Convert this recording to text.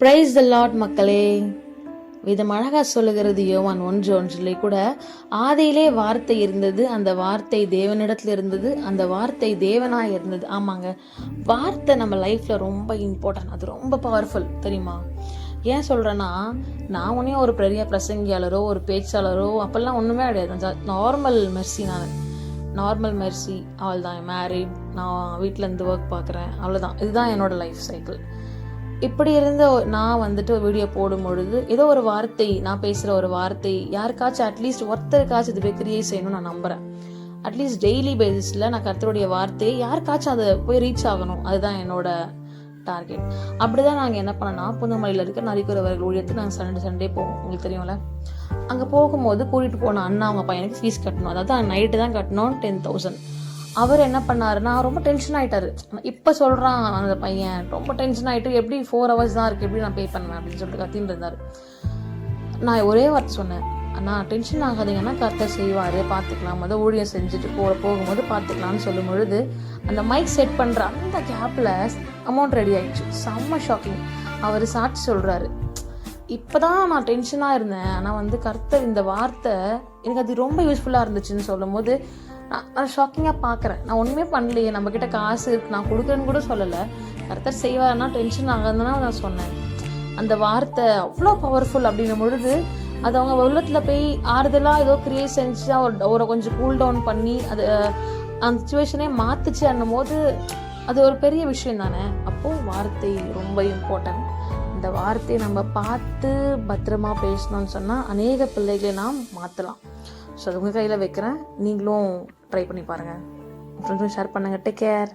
Praise the Lord மக்களே. வேதம் அழகா சொல்லுகிறது யோவான் 1:1 கூட, ஆதியிலே வார்த்தை இருந்தது, அந்த வார்த்தை தேவனிடத்துல இருந்தது, அந்த வார்த்தை தேவனாய் இருந்தது. ஆமாங்க, வார்த்தை நம்ம லைஃப்ல ரொம்ப இம்பார்ட்டன்ட். அது ரொம்ப பவர்ஃபுல் தெரியுமா? ஏன் சொல்றேன்னா, நான் உடனே ஒரு பெரிய பிரசங்கியாளரோ ஒரு பேச்சாளரோ அப்பெல்லாம் ஒண்ணுமே கிடையாது. Normal Mercy. நார்மல் மெர்சி, அவள் தான் மேரிட், நான் வீட்டில் இருந்து ஒர்க் பார்க்குறேன், அவ்வளோதான். இதுதான் என்னோட லைஃப் சைக்கிள். இப்படி இருந்த நான் வந்துட்டு வீடியோ போடும் பொழுது ஏதோ ஒரு வார்த்தை, நான் பேசுகிற ஒரு வார்த்தை யாருக்காச்சும் அட்லீஸ்ட் ஒருத்தருக்காச்சும் இது போய் கிரியேட் செய்யணும்னு நான் நம்புகிறேன். அட்லீஸ்ட் டெய்லி பேசிஸில் நான் கர்த்தருடைய வார்த்தையை யாருக்காச்சும் அதை போய் ரீச் ஆகணும், அதுதான் என்னோட டார்கெட். அப்படிதான் நாங்கள் என்ன பண்ணோம்னா, புதுமலையில் இருக்க நரிக்குறவர்கள் ஊழியத்துக்கு நாங்கள் சண்டே போவோம். உங்களுக்கு தெரியும்ல. அங்கே போகும்போது கூட்டிகிட்டு போன அண்ணா அவங்க பையனுக்கு ஃபீஸ் கட்டணும். அதாவது நைட்டு தான் கட்டணும், 10,000. அவர் என்ன பண்ணாருன்னா, ரொம்ப டென்ஷன் ஆகிட்டாரு. இப்போ சொல்கிறான் அந்த பையன், ரொம்ப டென்ஷன் ஆகிட்டு, எப்படி 4 hours தான் இருக்குது, எப்படி நான் பே பண்ணுவேன் அப்படின்னு சொல்லிட்டு கத்தின்னு இருந்தார். நான் ஒரே வார்த்தை சொன்னேன், அண்ணா டென்ஷன் ஆகாதீங்கன்னா கர்த்தர் செய்வார், பார்த்துக்கலாம், முதல் ஊழியம் செஞ்சுட்டு போகும்போது பார்த்துக்கலாம்னு சொல்லும் பொழுது அந்த மைக் செட் பண்ணுற அந்த கேப்பில் அமௌண்ட் ரெடி ஆகிடுச்சு. செம்ம ஷாக்கிங். அவர் சாட்சி சொல்கிறாரு, இப்போ தான் நான் டென்ஷனாக இருந்தேன், ஆனால் கர்த்தர் இந்த வார்த்தை எனக்கு அது ரொம்ப யூஸ்ஃபுல்லாக இருந்துச்சுன்னு சொல்லும் போது நான் ஷாக்கிங்காக பார்க்குறேன். நான் ஒன்றுமே பண்ணலையே, நம்மக்கிட்ட காசு இருக்கு, நான் கொடுக்குறேன்னு கூட சொல்லலை, கர்த்தர் செய்வார்னா டென்ஷன் ஆகாதுன்னா நான் சொன்னேன். அந்த வார்த்தை அவ்வளோ பவர்ஃபுல் அப்படின்னும் பொழுது அது அவங்க உள்ளத்தில் போய் ஆறுதலாக ஏதோ கிரியேட் செஞ்சு ஒரு கொஞ்சம் கூல் டவுன் பண்ணி அது அந்த சுச்சுவேஷனே மாற்றுச்சு என்னும் போது அது ஒரு பெரிய விஷயம் தானே. அப்போது வார்த்தை ரொம்ப இம்பார்ட்டன்ட். இந்த வார்த்தையை நம்ம பார்த்து பத்திரமா பேசணும்னு சொன்னால் அநேக பிள்ளைகளை நாம் மாற்றலாம். ஸோ அது உங்கள் கையில் வைக்கிறேன், நீங்களும் ட்ரை பண்ணி பாருங்கள், ஃப்ரெண்ட்ஸும் ஷேர் பண்ணுங்கள். Take care.